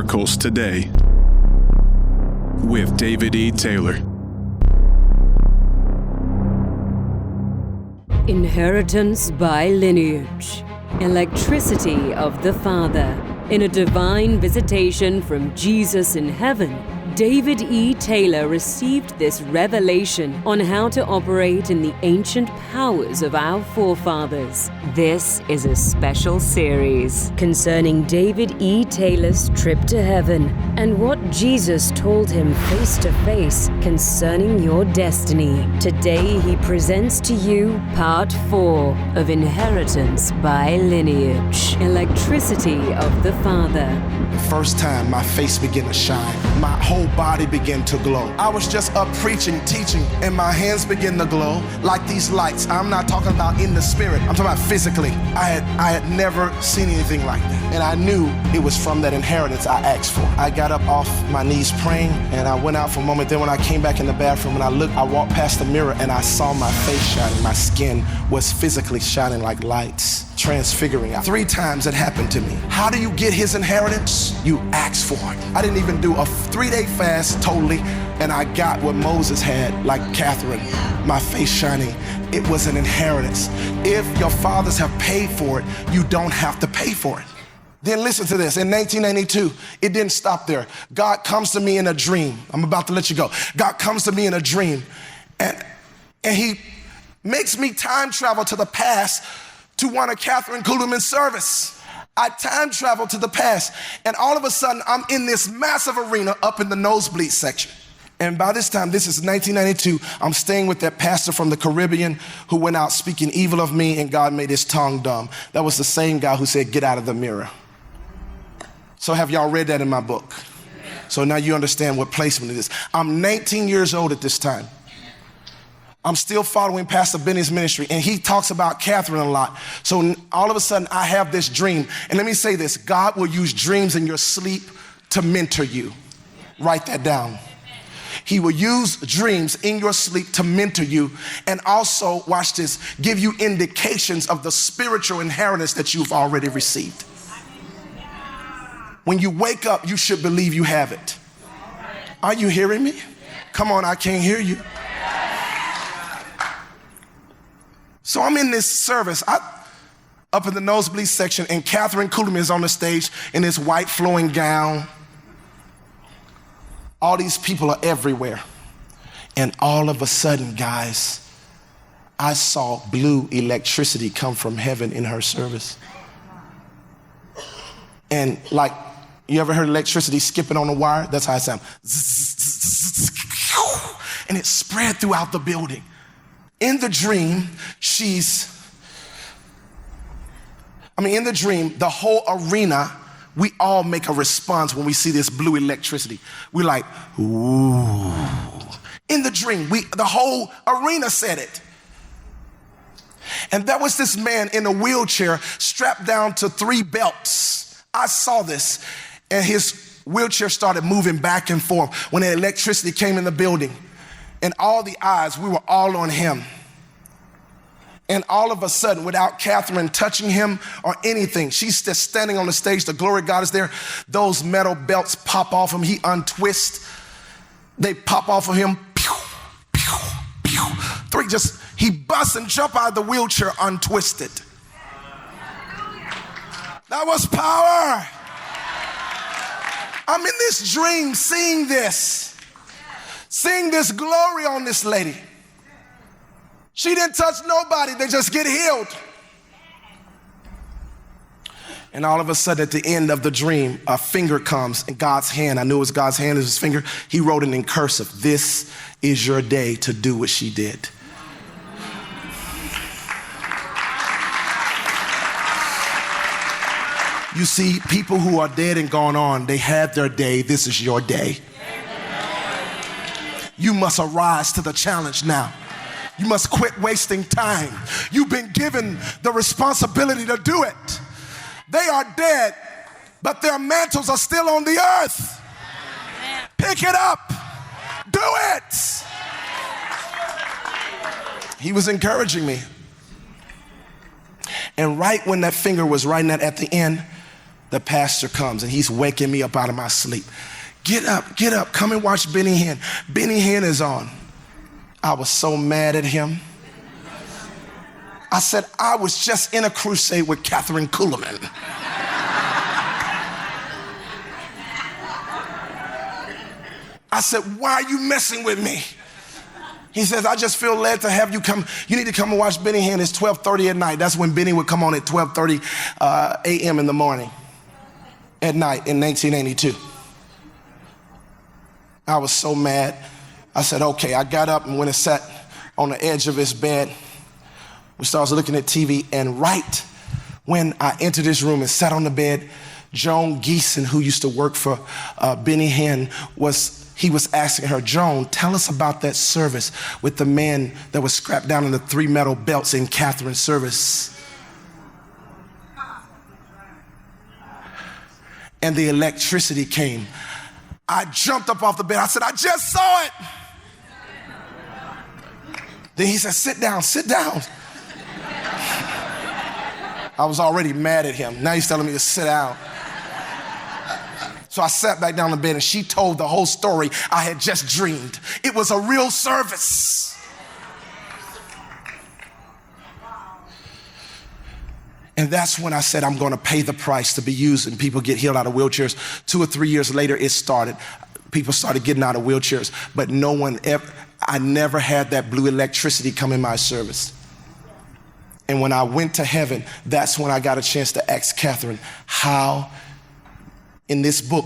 Miracles Today with David E. Taylor. Inheritance by lineage. Electricity of the Father. In a divine visitation from Jesus in heaven, David E. Taylor received this revelation on how to operate in the ancient powers of our forefathers. This is a special series concerning David E. Taylor's trip to heaven and what Jesus told him face to face concerning your destiny. Today he presents to you part 4 of Inheritance by Lineage. Electricity of the Father. The first time my face began to shine, my whole body began to glow. I was just up preaching, teaching, and my hands began to glow like these lights. I'm not talking about in the spirit, I'm talking about physically. I had never seen anything like that. And I knew it was from that inheritance I asked for. I got up off my knees praying, and I went out for a moment. Then when I came back in the bathroom and I walked past the mirror and I saw my face shining. My skin was physically shining like lights, transfiguring. 3 times it happened to me. How do you get his inheritance? You ask for it. I didn't even do a 3-day fast totally, and I got what Moses had, like Kathryn, my face shining. It was an inheritance. If your fathers have paid for it, you don't have to pay for it. Then listen to this. In 1992, it didn't stop there. God comes to me in a dream. I'm about to let you go. God comes to me in a dream, and he makes me time travel to the past to one of Kathryn Kuhlman's service. I time traveled to the past, and all of a sudden, I'm in this massive arena up in the nosebleed section. And by this time, this is 1992, I'm staying with that pastor from the Caribbean who went out speaking evil of me, and God made his tongue dumb. That was the same guy who said, "Get out of the mirror." So have y'all read that in my book? So now you understand what placement it is. I'm 19 years old at this time. I'm still following Pastor Benny's ministry, and he talks about Kathryn a lot. So all of a sudden, I have this dream. And let me say this, God will use dreams in your sleep to mentor you. Write that down. He will use dreams in your sleep to mentor you, and also, watch this, give you indications of the spiritual inheritance that you've already received. When you wake up, you should believe you have it. Are you hearing me? Come on, I can't hear you. So I'm in this service, up in the nosebleed section, and Kathryn Kuhlman is on the stage in this white flowing gown. All these people are everywhere. And all of a sudden, guys, I saw blue electricity come from heaven in her service. And like, you ever heard electricity skipping on a wire? That's how it sounds. And it spread throughout the building. In the dream, in the dream, the whole arena, we all make a response when we see this blue electricity. We're like, ooh. In the dream, the whole arena said it. And there was this man in a wheelchair strapped down to 3 belts. I saw this, and his wheelchair started moving back and forth when the electricity came in the building. And all the eyes, we were all on him. And all of a sudden, without Kathryn touching him or anything, she's just standing on the stage, the glory of God is there, those metal belts pop off him, he untwists, they pop off of him, pew, pew, pew. 3, he busts and jump out of the wheelchair untwisted. That was power. I'm in this dream seeing this glory on this lady. She didn't touch nobody, they just get healed. And all of a sudden at the end of the dream, a finger comes in God's hand. I knew it was God's hand, it was his finger. He wrote it in cursive, "This is your day to do what she did." You see, people who are dead and gone on, they had their day. This is your day. You must arise to the challenge now. You must quit wasting time. You've been given the responsibility to do it. They are dead, but their mantles are still on the earth. Pick it up. Do it. He was encouraging me. And right when that finger was writing that at the end, the pastor comes and he's waking me up out of my sleep. Get up, come and watch Benny Hinn. Benny Hinn is on. I was so mad at him. I said, I was just in a crusade with Kathryn Kuhlman. I said, why are you messing with me? He says, I just feel led to have you come. You need to come and watch Benny Hinn. It's 12:30 at night. That's when Benny would come on at 12:30 a.m. in the morning at night in 1982. I was so mad. I said, okay. I got up and went and sat on the edge of his bed. We started looking at TV, and right when I entered this room and sat on the bed, Joan Geeson, who used to work for Benny Hinn, was asking her, Joan, tell us about that service with the man that was strapped down in the 3 metal belts in Kathryn's service. And the electricity came. I jumped up off the bed. I said, I just saw it. Then he said, sit down, sit down. I was already mad at him. Now he's telling me to sit down. So I sat back down in bed and she told the whole story I had just dreamed. It was a real service. And that's when I said, I'm going to pay the price to be used, and people get healed out of wheelchairs. 2 or 3 years later, it started. People started getting out of wheelchairs, but I never had that blue electricity come in my service. And when I went to heaven, that's when I got a chance to ask Kathryn how, in this book,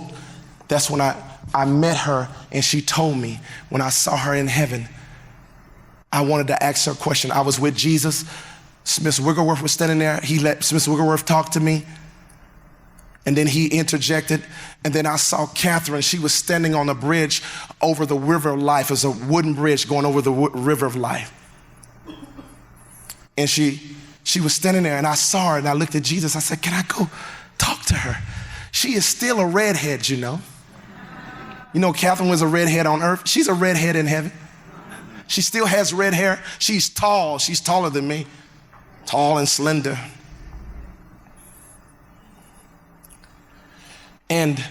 that's when I met her, and she told me when I saw her in heaven, I wanted to ask her a question. I was with Jesus. Smith Wigglesworth was standing there. He let Smith Wigglesworth talk to me. And then he interjected. And then I saw Kathryn. She was standing on a bridge over the river of life. It was a wooden bridge going over the river of life. And she was standing there, and I saw her, and I looked at Jesus. I said, can I go talk to her? She is still a redhead, you know. You know, Kathryn was a redhead on earth. She's a redhead in heaven. She still has red hair. She's tall. She's taller than me. Tall and slender. And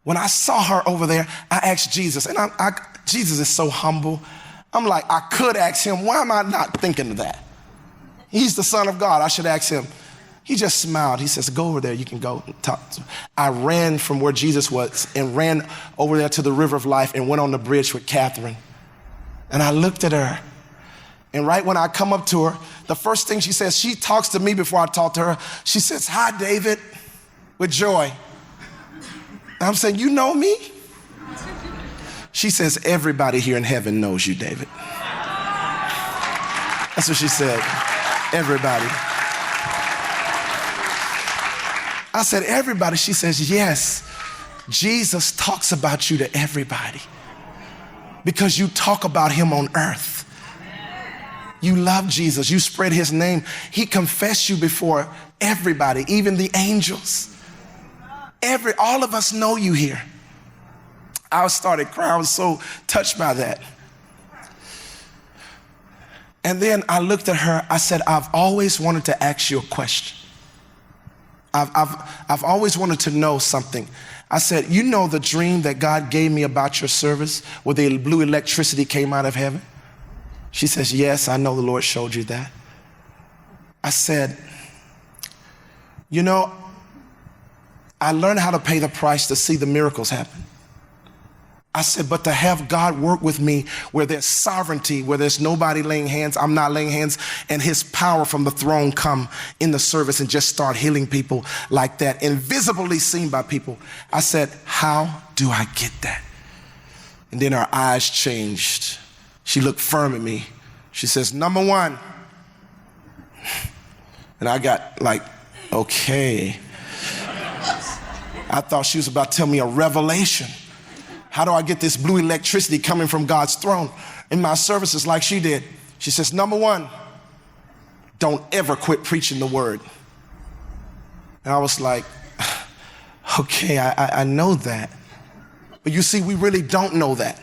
when I saw her over there, I asked Jesus, and Jesus is so humble. I'm like, I could ask him, why am I not thinking of that? He's the Son of God. I should ask him. He just smiled. He says, go over there. You can go and talk to him. I ran from where Jesus was and ran over there to the river of life and went on the bridge with Kathryn. And I looked at her. And right when I come up to her, the first thing she says, she talks to me before I talk to her. She says, hi, David, with joy. And I'm saying, you know me? She says, everybody here in heaven knows you, David. That's what she said. Everybody. I said, everybody. She says, yes. Jesus talks about you to everybody because you talk about him on earth. You love Jesus. You spread his name. He confessed you before everybody, even the angels. All of us know you here. I started crying. I was so touched by that. And then I looked at her. I said, I've always wanted to ask you a question. I've always wanted to know something. I said, you know the dream that God gave me about your service where the blue electricity came out of heaven? She says, yes, I know the Lord showed you that. I said, you know, I learned how to pay the price to see the miracles happen. I said, but to have God work with me where there's sovereignty, where there's nobody laying hands, I'm not laying hands, and his power from the throne come in the service and just start healing people like that, invisibly seen by people. I said, how do I get that? And then her eyes changed. She looked firm at me. She says, number one. And I got like, okay. I thought she was about to tell me a revelation. How do I get this blue electricity coming from God's throne in my services like she did? She says, number one, don't ever quit preaching the word. And I was like, okay, I know that. But you see, we really don't know that.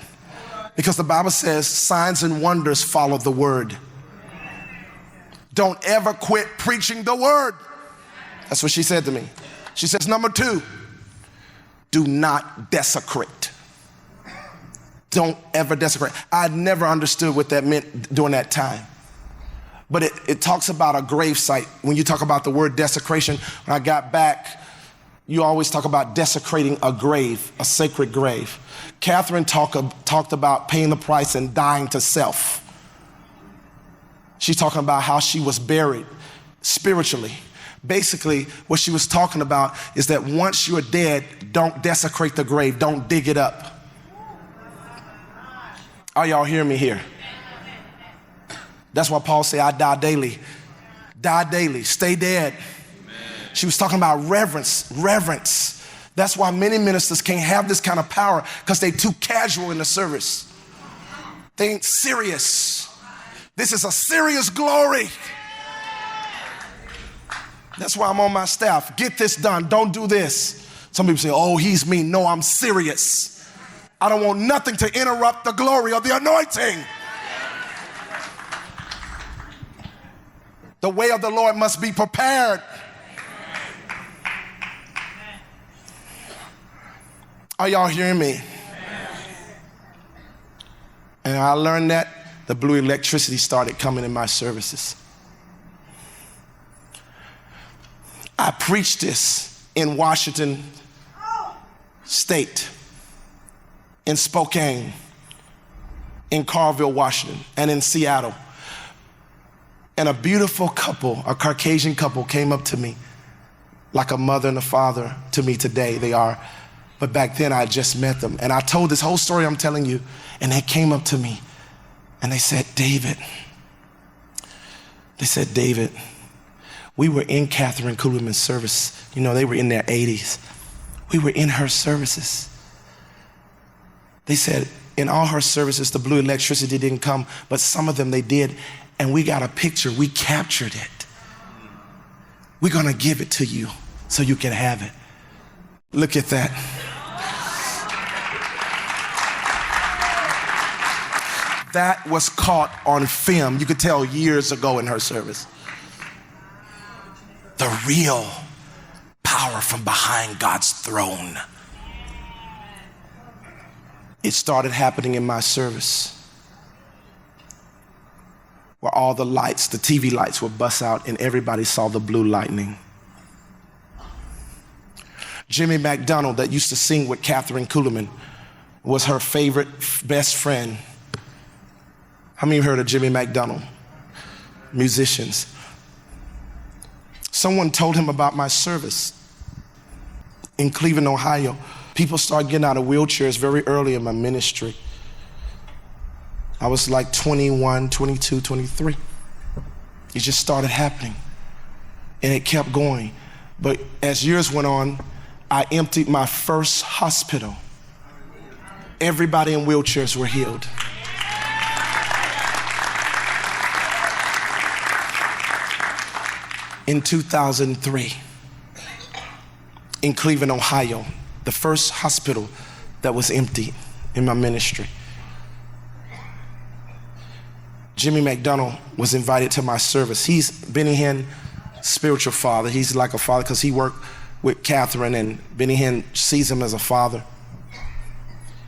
Because the Bible says signs and wonders follow the word. Don't ever quit preaching the word. That's what she said to me. She says, number 2, do not desecrate. Don't ever desecrate. I never understood what that meant during that time. But it talks about a grave site. When you talk about the word desecration, when I got back, you always talk about desecrating a grave, a sacred grave. Kathryn talked about paying the price and dying to self. She's talking about how she was buried spiritually. Basically, what she was talking about is that once you're dead, don't desecrate the grave, don't dig it up. Are y'all hearing me here? That's why Paul said, I die daily. Die daily, stay dead. She was talking about reverence. That's why many ministers can't have this kind of power, because they're too casual in the service. They ain't serious. This is a serious glory. That's why I'm on my staff. Get this done, don't do this. Some people say, oh, he's mean. No, I'm serious. I don't want nothing to interrupt the glory of the anointing. The way of the Lord must be prepared. Are y'all hearing me? And I learned that the blue electricity started coming in my services. I preached this in Washington State, in Spokane, in Carville, Washington, and in Seattle. And a beautiful couple, a Caucasian couple, came up to me like a mother and a father to me today. They are. But back then I had just met them. And I told this whole story I'm telling you, and they came up to me and they said, David, we were in Kathryn Kuhlman's service. You know, they were in their 80s. We were in her services. They said in all her services, the blue electricity didn't come, but some of them they did. And we got a picture, we captured it. We're gonna give it to you so you can have it. Look at that. That was caught on film. You could tell years ago in her service. The real power from behind God's throne. It started happening in my service, where all the lights, the TV lights would bust out and everybody saw the blue lightning. Jimmy McDonald, that used to sing with Kathryn Kuhlman, was her favorite best friend. How many of you heard of Jimmy McDonald? Musicians. Someone told him about my service in Cleveland, Ohio. People started getting out of wheelchairs very early in my ministry. I was like 21, 22, 23. It just started happening. And it kept going. But as years went on, I emptied my first hospital. Everybody in wheelchairs were healed. In 2003, in Cleveland, Ohio, the first hospital that was empty in my ministry. Jimmy McDonald was invited to my service. He's Benny Hinn's spiritual father. He's like a father because he worked with Kathryn, and Benny Hinn sees him as a father.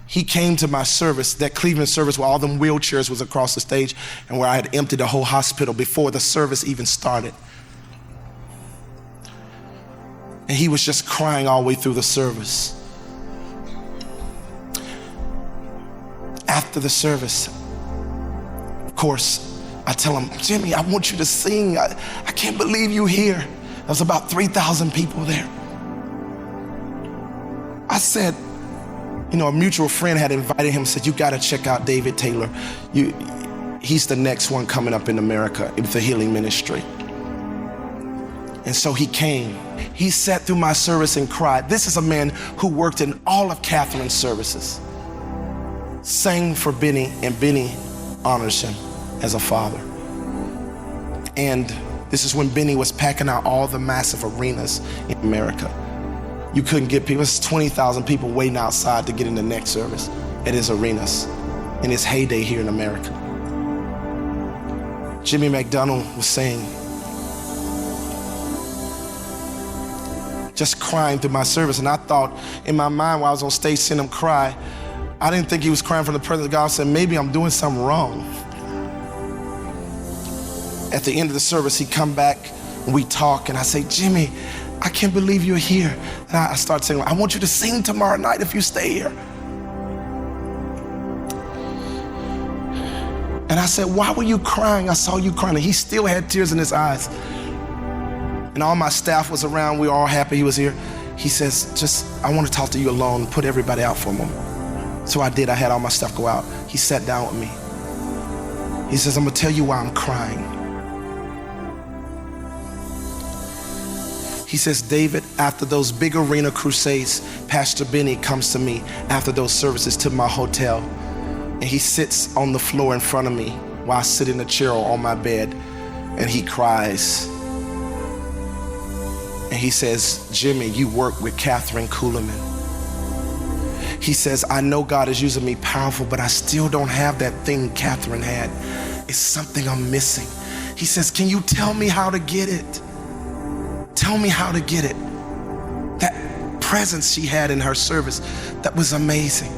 He came to my service, that Cleveland service where all them wheelchairs was across the stage and where I had emptied the whole hospital before the service even started. And he was just crying all the way through the service. After the service, of course, I tell him, Jimmy, I want you to sing. I can't believe you're here. There was about 3,000 people there. I said, you know, a mutual friend had invited him, said, you gotta check out David Taylor. He's the next one coming up in America with the healing ministry. And so he came. He sat through my service and cried. This is a man who worked in all of Kathryn's services. Sang for Benny, and Benny honors him as a father. And this is when Benny was packing out all the massive arenas in America. You couldn't get people. It's 20,000 people waiting outside to get in the next service at his arenas in his heyday here in America. Jimmy McDonald was saying, just crying through my service. And I thought in my mind while I was on stage seeing him cry, I didn't think he was crying from the presence of God. I said, maybe I'm doing something wrong. At the end of the service, he come back and we talk, and I say, Jimmy, I can't believe you're here. And I start saying, I want you to sing tomorrow night if you stay here. And I said, why were you crying? I saw you crying. And he still had tears in his eyes. And all my staff was around. We were all happy he was here. He says, I want to talk to you alone. Put everybody out for a moment. So I did. I had all my stuff go out. He sat down with me. He says, I'm going to tell you why I'm crying. He says, David, after those big arena crusades, Pastor Benny comes to me after those services to my hotel. And he sits on the floor in front of me while I sit in a chair on my bed, and he cries. And he says, Jimmy, you work with Kathryn Kuhlman. He says, I know God is using me powerful, but I still don't have that thing Kathryn had. It's something I'm missing. He says, can you tell me how to get it? Tell me how to get it. That presence she had in her service, that was amazing.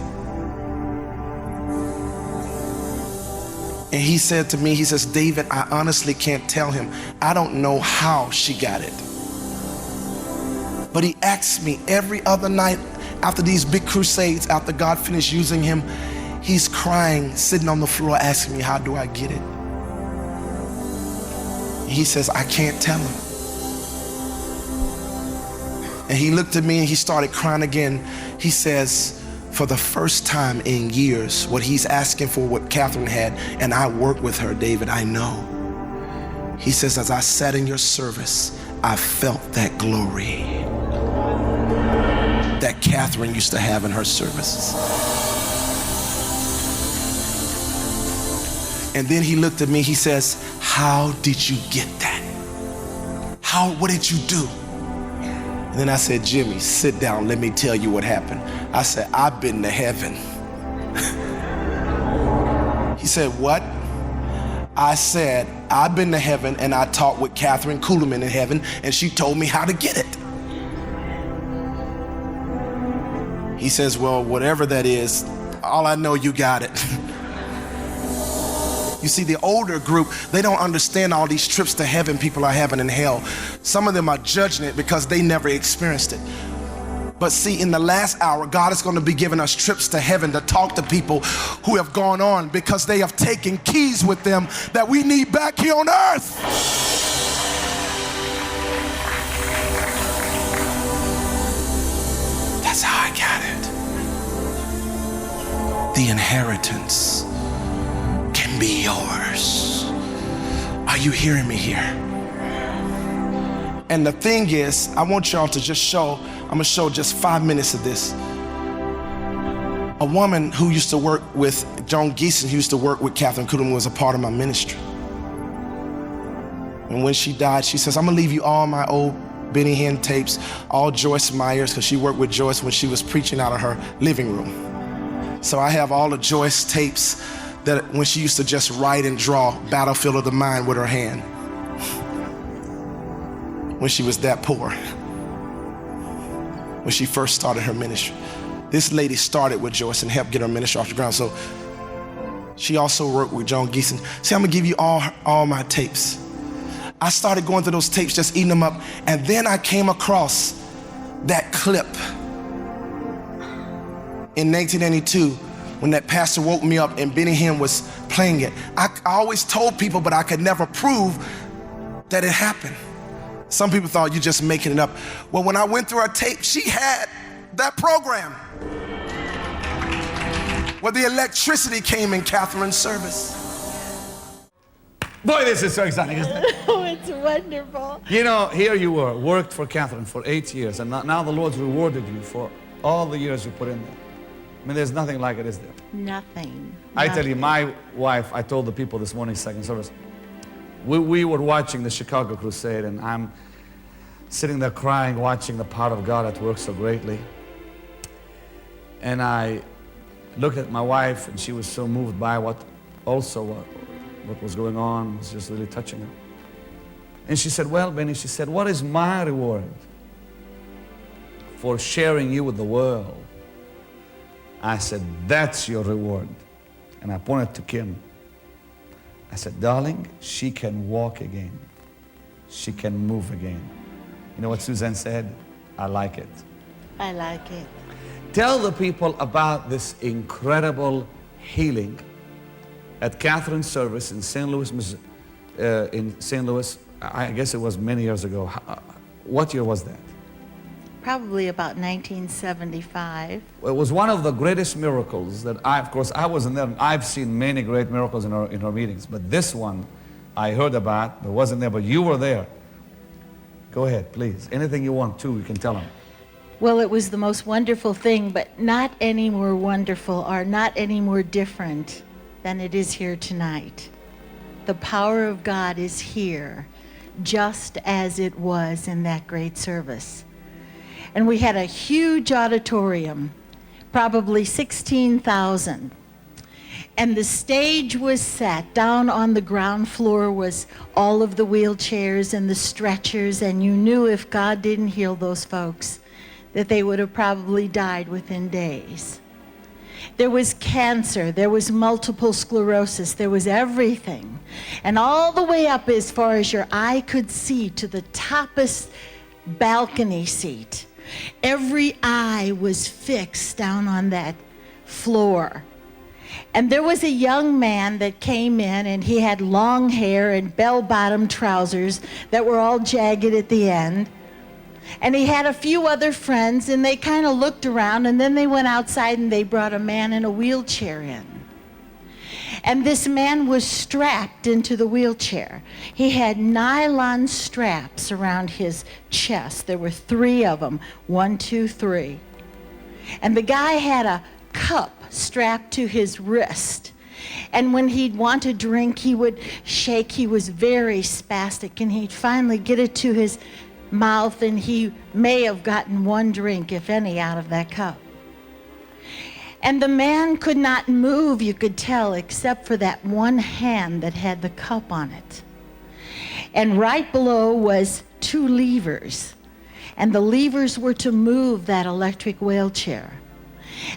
And he said to me, he says, David, I honestly can't tell him. I don't know how she got it. But he asked me every other night after these big crusades, after God finished using him, he's crying, sitting on the floor, asking me, how do I get it? He says, I can't tell him. And he looked at me and he started crying again. He says, for the first time in years, what he's asking for, what Kathryn had, and I work with her, David, I know. He says, as I sat in your service, I felt that glory that Kathryn used to have in her services. And then he looked at me, he says, how did you get that? What did you do? And then I said, Jimmy, sit down, let me tell you what happened. I said, I've been to heaven. He said, what? I said, I've been to heaven and I talked with Kathryn Kuhlman in heaven and she told me how to get it. He says, well, whatever that is, all I know, you got it. You see, the older group, they don't understand all these trips to heaven people are having in hell. Some of them are judging it because they never experienced it. But see, in the last hour, God is going to be giving us trips to heaven to talk to people who have gone on because they have taken keys with them that we need back here on earth. That's how I got it. The inheritance can be yours. Are you hearing me here? And the thing is, I want y'all to just show, I'm gonna show just 5 minutes of this. A woman who used to work with John Geeson, who used to work with Kathryn Kuhlman, was a part of my ministry. And when she died, she says, I'm gonna leave you all my old Benny Hinn tapes, all Joyce Meyers, because she worked with Joyce when she was preaching out of her living room. So I have all the Joyce tapes that when she used to just write and draw Battlefield of the Mind with her hand. When she was that poor. When she first started her ministry. This lady started with Joyce and helped get her ministry off the ground. So she also worked with John Geeson. See, I'm gonna give you all my tapes. I started going through those tapes, just eating them up. And then I came across that clip in 1992 when that pastor woke me up and Benny Hinn was playing it. I always told people, but I could never prove that it happened. Some people thought you're just making it up. Well, when I went through her tape, she had that program where the electricity came in Kathryn's service. Boy, this is so exciting, isn't it? Oh, it's wonderful. You know, here you were, worked for Kathryn for 8 years, and now the Lord's rewarded you for all the years you put in there. I mean, there's nothing like it, is there? Nothing. I tell you, my wife, I told the people this morning, second service, we were watching the Chicago Crusade, and I'm sitting there crying, watching the power of God at work so greatly. And I looked at my wife, and she was so moved by what was going on. It was just really touching her. And she said, well, Benny, she said, what is my reward? for sharing you with the world. I said, that's your reward. And I pointed to Kim. I said, darling, she can walk again. She can move again. You know what Suzanne said? I like it. I like it. Tell the people about this incredible healing at Kathryn's service in St. Louis, in St. Louis. I guess it was many years ago. What year was that? Probably about 1975. It was one of the greatest miracles that of course, I wasn't there. I've seen many great miracles in our meetings, but this one I heard about, but wasn't there, but you were there. Go ahead, please. Anything you want to, you can tell them. Well, it was the most wonderful thing, but not any more wonderful or not any more different than it is here tonight. The power of God is here, just as it was in that great service. And we had a huge auditorium, probably 16,000. And the stage was set. Down on the ground floor was all of the wheelchairs and the stretchers, and you knew if God didn't heal those folks, that they would have probably died within days. There was cancer, there was multiple sclerosis, there was everything. And all the way up as far as your eye could see to the toppest balcony seat, every eye was fixed down on that floor. And there was a young man that came in, and he had long hair and bell-bottom trousers that were all jagged at the end. And he had a few other friends, and they kind of looked around, and then they went outside and they brought a man in a wheelchair in. And this man was strapped into the wheelchair. He had nylon straps around his chest. There were 3 of them, 1, 2, 3. And the guy had a cup strapped to his wrist. And when he'd want a drink, he would shake. He was very spastic, and he'd finally get it to his mouth, and he may have gotten 1 drink, if any, out of that cup. And the man could not move, you could tell, except for that one hand that had the cup on it. And right below was 2 levers, and the levers were to move that electric wheelchair.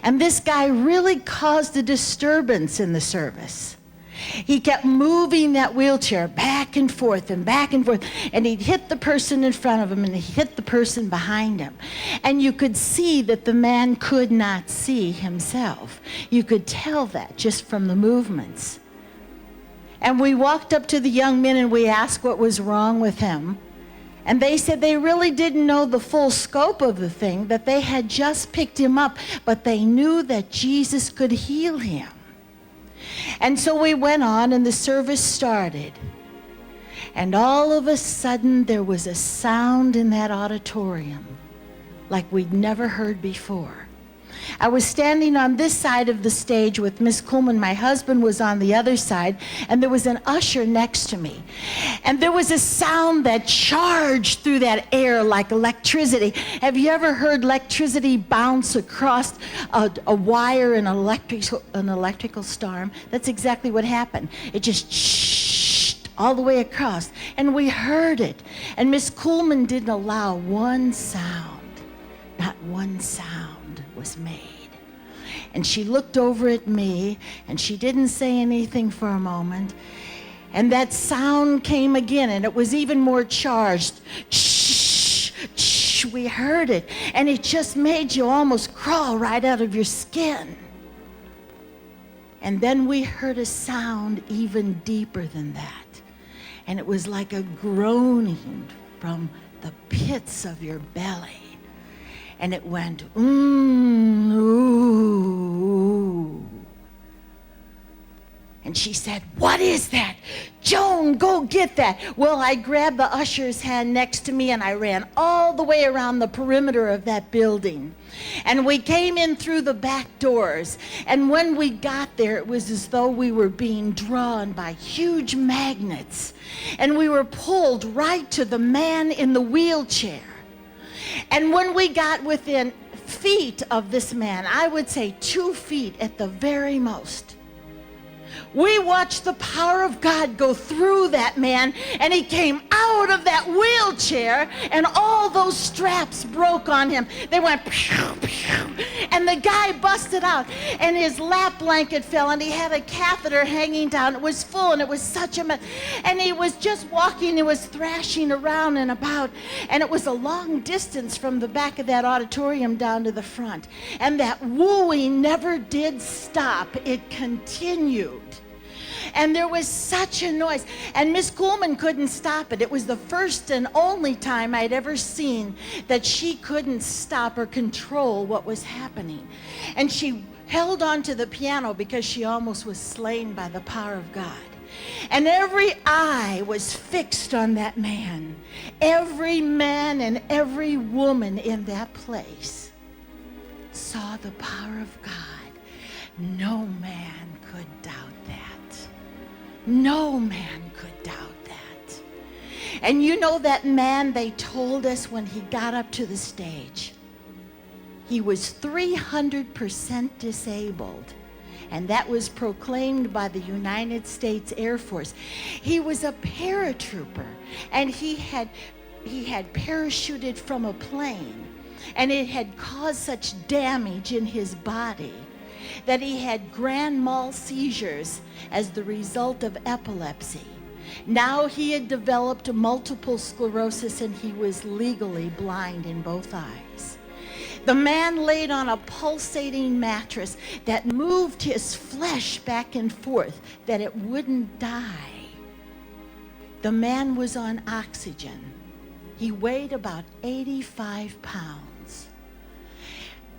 And this guy really caused a disturbance in the service. He kept moving that wheelchair back and forth, and he'd hit the person in front of him, and he'd hit the person behind him. And you could see that the man could not see himself. You could tell that just from the movements. And we walked up to the young men, and we asked what was wrong with him. And they said they really didn't know the full scope of the thing, that they had just picked him up, but they knew that Jesus could heal him. And so we went on, and the service started. And all of a sudden, there was a sound in that auditorium like we'd never heard before. I was standing on this side of the stage with Miss Kuhlman. My husband was on the other side, and there was an usher next to me. And there was a sound that charged through that air like electricity. Have you ever heard electricity bounce across a wire in an electrical storm? That's exactly what happened. It just shh all the way across, and we heard it. And Miss Kuhlman didn't allow one sound, not one sound was made. And she looked over at me, and she didn't say anything for a moment. And that sound came again, and it was even more charged. Shh, shh, we heard it, and it just made you almost crawl right out of your skin. And then we heard a sound even deeper than that. And it was like a groaning from the pits of your belly. And it went, ooh. And she said, what is that? Joan, go get that. Well, I grabbed the usher's hand next to me, and I ran all the way around the perimeter of that building. And we came in through the back doors. And when we got there, it was as though we were being drawn by huge magnets. And we were pulled right to the man in the wheelchair. And when we got within feet of this man, I would say 2 feet at the very most, We watched the power of God go through that man, and he came out of that wheelchair, and all those straps broke on him. They went pew, pew, and the guy busted out, and his lap blanket fell, and he had a catheter hanging down. It was full, and it was such a mess. And he was just walking, he was thrashing around and about, and it was a long distance from the back of that auditorium down to the front. And that wooing never did stop. It continued. And there was such a noise. And Miss Kuhlman couldn't stop it. It was the first and only time I'd ever seen that she couldn't stop or control what was happening. And she held on to the piano because she almost was slain by the power of God. And every eye was fixed on that man. Every man and every woman in that place saw the power of God. No man could doubt that. No man could doubt that. And you know that man, they told us when he got up to the stage, he was 300% disabled. And that was proclaimed by the United States Air Force. He was a paratrooper, and he had parachuted from a plane, and it had caused such damage in his body that he had grand mal seizures as the result of epilepsy. Now he had developed multiple sclerosis, and he was legally blind in both eyes. The man laid on a pulsating mattress that moved his flesh back and forth, that it wouldn't die. The man was on oxygen. He weighed about 85 pounds.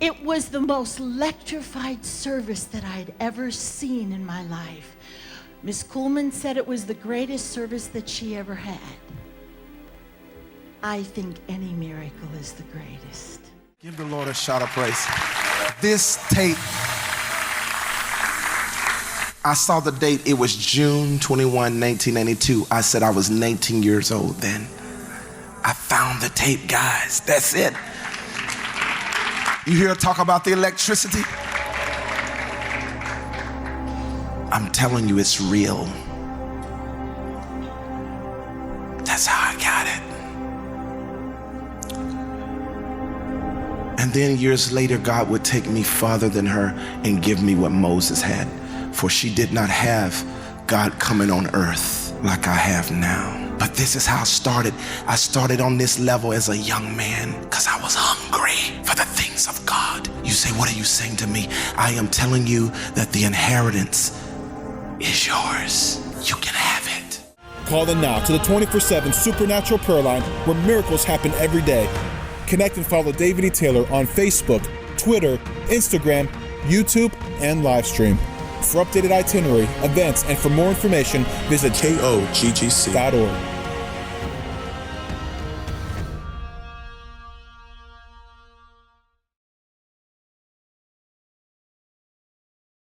It was the most electrified service that I'd ever seen in my life. Miss Kuhlman said it was the greatest service that she ever had. I think any miracle is the greatest. Give the Lord a shout of praise. This tape, I saw the date. It was June 21, 1992. I said I was 19 years old then. I found the tape, guys. That's it. You hear her talk about the electricity? I'm telling you, it's real. That's how I got it. And then years later, God would take me farther than her and give me what Moses had. For she did not have God coming on earth like I have now. But this is how I started. I started on this level as a young man because I was hungry for the things of God. You say, what are you saying to me? I am telling you that the inheritance is yours. You can have it. Call them now to the 24/7 Supernatural Prayer Line, where miracles happen every day. Connect and follow David E. Taylor on Facebook, Twitter, Instagram, YouTube, and Livestream. For updated itinerary, events, and for more information, visit koggc.org.